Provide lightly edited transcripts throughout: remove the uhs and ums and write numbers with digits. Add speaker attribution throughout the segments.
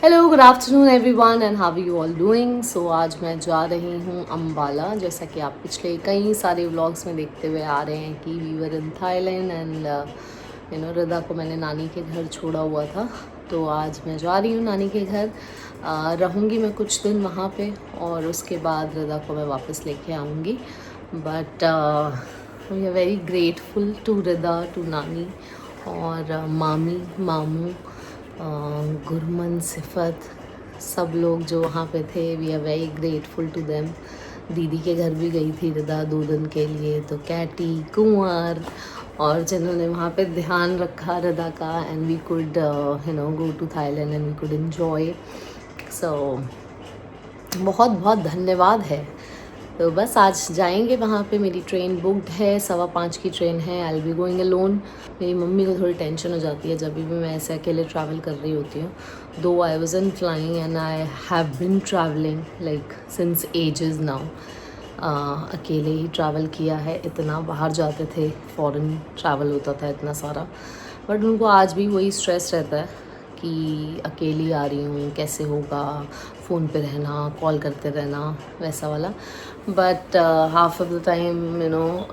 Speaker 1: Hello good afternoon everyone and how you all doing. So आज मैं जा रही हूँ अम्बाला। जैसा कि आप पिछले कई सारे व्लॉग्स में देखते हुए आ रहे हैं कि we were in Thailand and Rida को मैंने नानी के घर छोड़ा हुआ था। तो आज मैं जा रही हूँ नानी के घर। रहूँगी मैं कुछ दिन वहाँ पे और उसके बाद रिदा को मैं वापस लेके आऊँगी। But we are very grateful to Rida, to नानी और मामी, मामू, गुरमन, सिफत, सब लोग जो वहाँ पे थे। We are very grateful to them. दीदी के घर भी गई थी रिदा 2 दिन के लिए, तो कैटी, कुंवर और जिन्होंने वहाँ पे ध्यान रखा रिदा का, and we could go to Thailand and we could enjoy. So बहुत बहुत धन्यवाद है। तो बस आज जाएंगे वहाँ पे। मेरी ट्रेन बुकड है, 5:15 की ट्रेन है। I will be going alone. मेरी मम्मी को थोड़ी टेंशन हो जाती है जब भी मैं ऐसे अकेले ट्रैवल कर रही होती हूँ। दो I was in flying and I have been travelling like since ages now. अकेले ही ट्रैवल किया है, इतना बाहर जाते थे, फॉरेन ट्रैवल होता था इतना सारा। बट उनको आज भी वही स्ट्रेस रहता है कि अकेली आ रही हूँ, कैसे होगा, फ़ोन पे रहना, कॉल करते रहना, वैसा वाला। But half of the time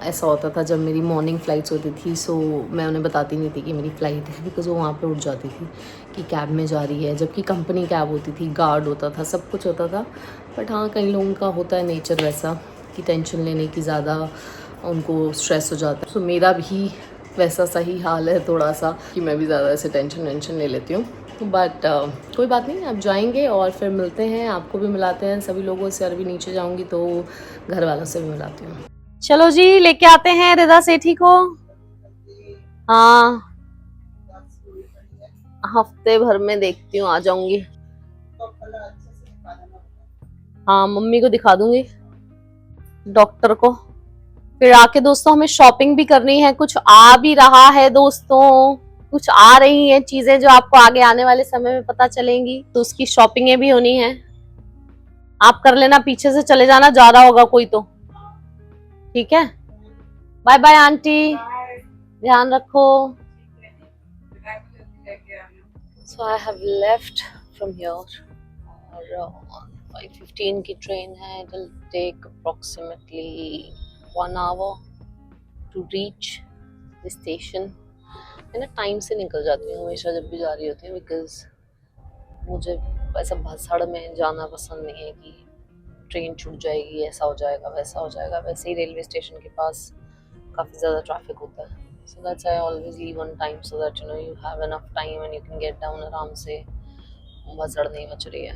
Speaker 1: ऐसा होता था जब मेरी मॉर्निंग फ़्लाइट्स होती थी। सो मैं उन्हें बताती नहीं थी कि मेरी फ़्लाइट है, बिकॉज़ वो वहाँ पे उठ जाती थी कि कैब में जा रही है, जबकि कंपनी कैब होती थी, गार्ड होता था, सब कुछ होता था। बट हाँ, कई लोगों का होता है नेचर वैसा कि टेंशन लेने की ज़्यादा उनको स्ट्रेस हो जाता है। सो मेरा भी वैसा सही हाल है थोड़ा सा कि मैं भी ज़्यादा ऐसे टेंशन ले लेती हूँ। बट कोई बात नहीं, अब जाएंगे और फिर मिलते हैं, आपको भी मिलाते हैं सभी लोगों से। और भी नीचे जाऊंगी तो घर वालों से भी मिलाती हूँ। चलो जी, लेके आते हैं रिदा सेठी को। हाँ, हफ्ते भर में देखती हूँ, आ जाऊंगी। हाँ, मम्मी को दिखा दूंगी, डॉक्टर को। फिर आके दोस्तों हमें शॉपिंग भी करनी है। कुछ आ भी रहा है दोस्तों, कुछ आ रही हैं चीजें जो आपको आगे आने वाले समय में पता चलेंगी, तो उसकी शॉपिंगें भी होनी है। आप कर लेना, पीछे से चले जाना, जा रहा होगा कोई तो। ठीक है, बाय बाय आंटी, ध्यान रखो। So I have left from here और 5:15 की ट्रेन है। It will take approximately 1 hour to reach the station. मैं ना टाइम से निकल जाती हूँ हमेशा जब भी जा रही होती हूँ, बिकॉज मुझे ऐसा भसड़ में जाना पसंद नहीं है कि ट्रेन छूट जाएगी, ऐसा हो जाएगा, वैसा हो जाएगा। वैसे ही रेलवे स्टेशन के पास काफ़ी ज़्यादा ट्रैफिक होता है। So that's I always leave on time so that you have enough time and you can get down आराम से। भसड़ नहीं मच रही है।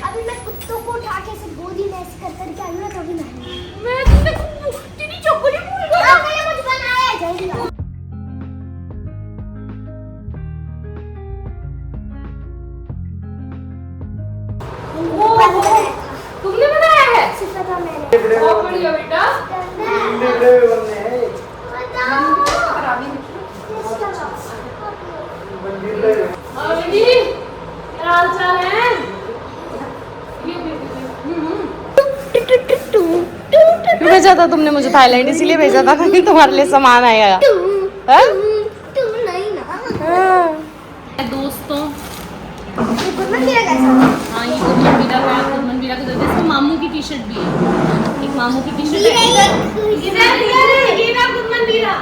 Speaker 2: अभी मैं कुत्तों को उठा के ऐसे गोदी में ऐसे कर करके आई हूं ना, तभी मैं तेरी चोकरी भूल गया। मैंने कुछ बनाया है, जल्दी लाओ।
Speaker 1: तुमने बनाया है?
Speaker 2: सिर्फ था मैंने।
Speaker 1: बहुत बढ़िया बेटा। क्या हाल चाल है? क्यों भेजा था तुमने मुझे थाईलैंड? इसीलिए भेजा था कि तुम्हारे लिए सामान आएगा। दोस्तों,
Speaker 2: गुरमन मेरा कैसा?
Speaker 1: हाँ, ये गुरमन वीरा का जैसे मामू की टी शर्ट भी है। एक मामू की टी शर्ट है। ये ना गुरमन वीरा।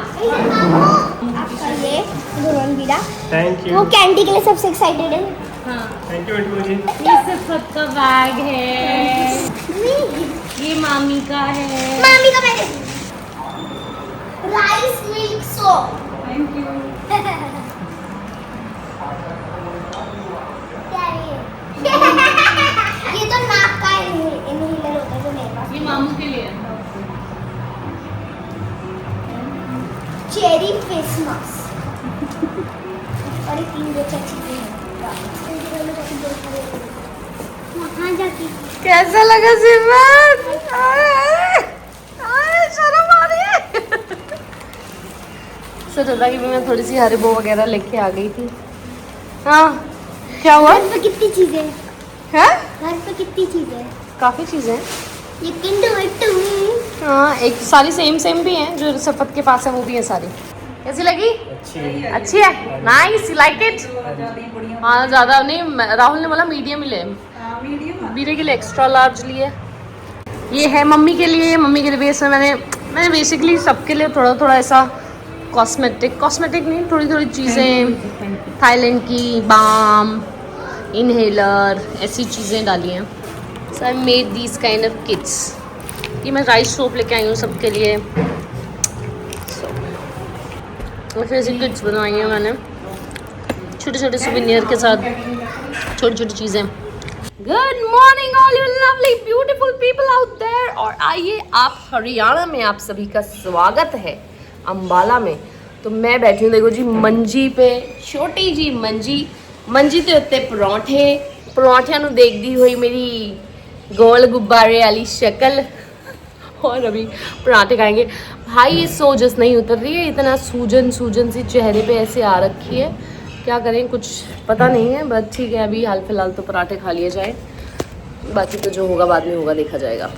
Speaker 2: आपका ये गुरमन वीरा।
Speaker 3: Thank you.
Speaker 2: वो कैंडी के लिए सबसे एक्साइटेड है।
Speaker 1: हाँ,
Speaker 3: थैंक यू अंटू जी।
Speaker 1: ये सिर्फ का बैग है। ये मामी का है।
Speaker 2: मामी का bag. Rice milk soap.
Speaker 1: Thank you.
Speaker 2: क्या है ये? ये तो नाक का इनहेलर होता है जो मेरे पास।
Speaker 1: ये मामू के लिए है।
Speaker 2: चेरी फेस मास्क और ये 3 जो अच्छी चीजें हैं।
Speaker 1: कैसा लगा सिमरन? शर्म आ रही है। सोचा कि मैं थोड़ी सी हरिबो वगैरह लेके आ गई थी। हाँ क्या हुआ?
Speaker 2: घर पे कितनी चीजें हैं?
Speaker 1: है
Speaker 2: घर पे कितनी चीजें हैं?
Speaker 1: काफी चीजें हैं।
Speaker 2: ये किंडर विट्टू।
Speaker 1: हाँ एक सारी सेम भी हैं, जो सफत के पास है वो भी है सारी। कैसी लगी? अच्छी है। Nice, like it. हाँ ज़्यादा नहीं, राहुल ने बोला मीडियम ही ले, बीरे के लिए एक्स्ट्रा लार्ज लिए। ये है मम्मी के लिए भी। इसमें मैंने बेसिकली सबके लिए थोड़ा थोड़ा ऐसा कॉस्मेटिक नहीं, थोड़ी थोड़ी चीज़ें, थाईलैंड की बाम, इनहेलर, ऐसी चीज़ें डाली हैं। So I made these kind of kits. ये मैं राइस सोप लेके आई हूँ सबके लिए। तो फिर ऐसी किट्स बनवाई हैं मैंने, छोटे छोटे सुवेनियर के साथ, छोटी छोटी चीज़ें। Good morning all you lovely beautiful people out there. और आइए, आप हरियाणा में आप सभी का स्वागत है अम्बाला में। तो मैं बैठी हूँ देखो जी मंजी पे, छोटी जी मंजी तो उत्ते परौंठियां नू देखदी हुई मेरी गोल गुब्बारे वाली शक्ल। और अभी पराठे खाएंगे। भाई ये सोजस नहीं उतर रही है, इतना सूजन सी चेहरे पे ऐसे आ रखी है, क्या करें कुछ पता नहीं है। बट ठीक है, अभी हाल फिलहाल तो पराठे खा लिए जाए, बाकी तो जो होगा बाद में होगा, देखा जाएगा।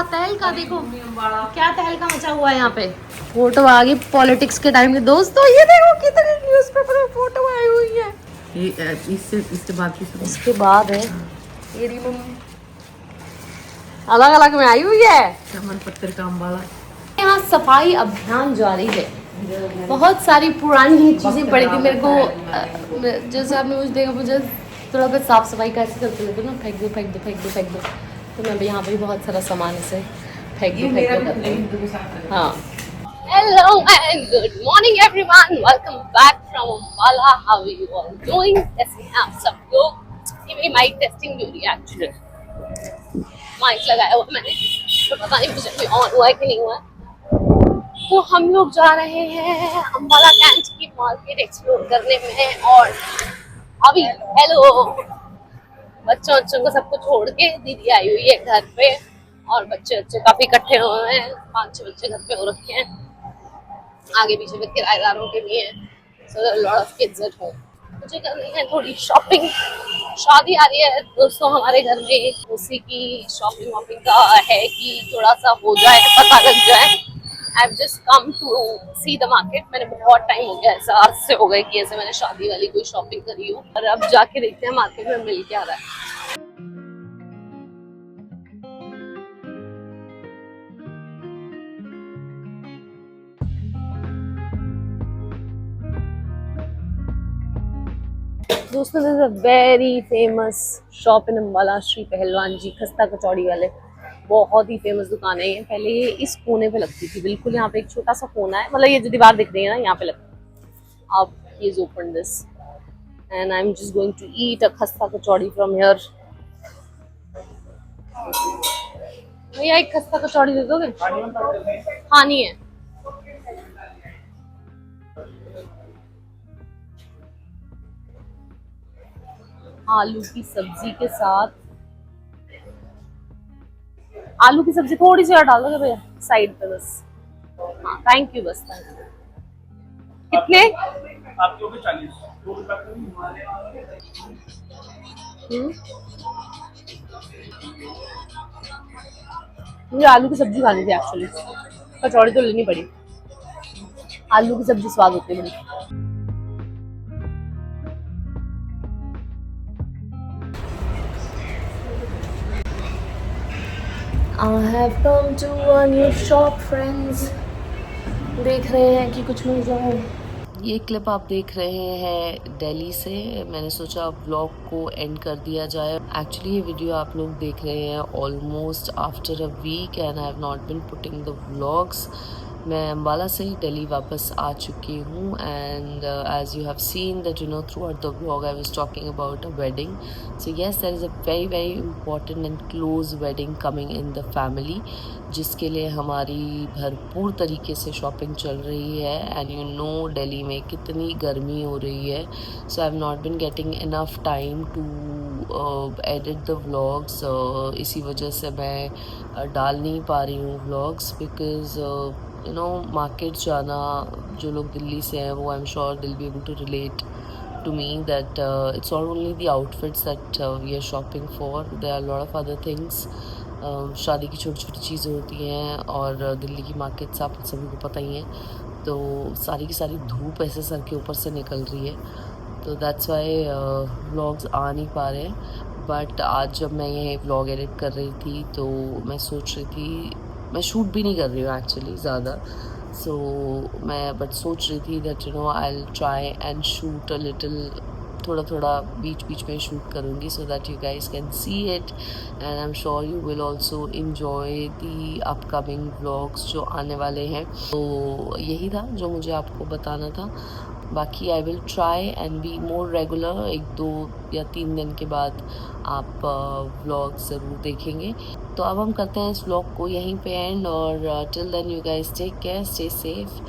Speaker 1: तहलका देखो क्या तहलका मचा हुआ है यहाँ पे। फोटो आ गई पॉलिटिक्स के टाइम की दोस्तों, ये देखो कितने न्यूज़पेपर में फोटो आई हुई है। इसके बाद है ये रही मम्मी, अलग अलग में आई हुई है। पत्थर का अम्बाला। यहाँ सफाई अभियान जारी है, बहुत सारी पुरानी चीजें पड़ी थी मेरे को। जैसे आपने मुझे देखा, मुझे थोड़ा बहुत साफ सफाई कैसे करते थे ना, फेंक दो। तो मैं भी यहाँ पे बहुत सारा सामान इसे फेंक दो। हाँ, hello and good morning everyone, welcome back from Ambala. How are you all doing? कैसे हैं आप सब लोग? ये मेरी माइक टेस्टिंग हो रही है एक्चुअली। माइक लगाया हुआ मैंने, तो पता नहीं मुझे भी ऑन हुआ है कि नहीं हुआ। तो हम लोग जा रहे हैं अम्बाला कैंट की मार्केट एक्सप्लोर करने में। और अभी हेलो बच्चों को सबको छोड़ के दीदी आई हुई है घर पे, और बच्चे काफी इकट्ठे हुए हैं, 5-6 बच्चे घर पे हो रखे हैं, आगे पीछे में किराएदारों के भी हैं। So lot of kids at home. मुझे करनी है थोड़ी शॉपिंग, शादी आ रही है दोस्तों हमारे घर में, उसी की शॉपिंग वॉपिंग का है कि थोड़ा सा हो जाए, पता लग जाए। I just come to see the market. मैंने बहुत टाइम हो गया, ऐसा आज से हो गए कि ऐसे मैंने शादी वाली कोई शॉपिंग करी हो, और अब जाके देखते हैं मार्केट में मिल क्या रहा है। दोस्तों this is a very famous shop in Ambala, Shri पहलवान जी खस्ता कचौड़ी वाले। बहुत ही फेमस दुकान है ये। पहले ये इस कोने पे लगती थी, बिल्कुल यहाँ पे एक छोटा सा कोना है, मतलब ये जो दीवार दिख रही है ना, यहाँ पे लगती है। अब he is open this and I am just going to eat a khasta kachori from here. भैया एक खस्ता कचौड़ी दे दोगे? खानी है। आलू की सब्जी के साथ, आलू की सब्जी थोड़ी सी और डाल दोगे भैया साइड पे बस। हाँ थैंक यू, बस थैंक यू। कितने? आपके ऊपर 40। मुझे आलू की सब्जी खानी थी एक्चुअली, कचौड़ी तो लेनी पड़ी। आलू की सब्जी स्वाद होती है बड़ी। I have come to a new shop friends। देख रहे हैं कि कुछ मिल जाए। ये क्लिप आप देख रहे हैं दिल्ली से। मैंने सोचा व्लॉग को एंड कर दिया जाए। एक्चुअली ये वीडियो आप लोग देख रहे हैं almost after a week and I have not been putting the vlogs. मैं अम्बाला से दिल्ली वापस आ चुकी हूँ and as you have seen that throughout the vlog I was talking about a wedding. So yes, there is a very very important and close wedding coming in the family, जिसके लिए हमारी भरपूर तरीके से shopping चल रही है। And Delhi में कितनी गर्मी हो रही है, so I have not been getting enough time to edit the vlogs. इसी वजह से मैं डाल नहीं पा रही हूँ व्लॉग्स, बिकॉज मार्केट जाना, जो लोग दिल्ली से हैं वो I am sure they'll be able to relate to me that it's not only the outfits that we are shopping for, there are a lot of other things. शादी की छोटी छोटी चीज़ें होती हैं और दिल्ली की मार्केट्स आप सभी को पता ही है, तो सारी की सारी धूप ऐसे सर के ऊपर से निकल रही है, तो दैट्स वाई व्लॉग्स आ नहीं पा रहे हैं। बट आज जब मैं ये व्लॉग एडिट कर रही थी तो मैं सोच रही थी, मैं शूट भी नहीं कर रही हूँ एक्चुअली ज़्यादा, सो मैं बट सोच रही थी that I will try and shoot a little, थोड़ा थोड़ा बीच बीच में शूट करूँगी so that you guys can see it and I am sure you will also enjoy the upcoming vlogs जो आने वाले हैं। तो यही था जो मुझे आपको बताना था। बाकी I will try and be more regular. 1-2 या 3 दिन के बाद आप व्लॉग ज़रूर देखेंगे। तो अब हम करते हैं इस व्लॉग को यहीं पे एंड, और till then you guys take care, stay safe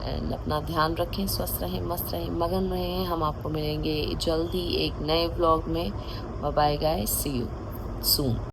Speaker 1: and अपना ध्यान रखें, स्वस्थ रहें, मस्त रहें, मगन रहें। हम आपको मिलेंगे जल्दी एक नए व्लॉग में। Bye bye guys, see you soon.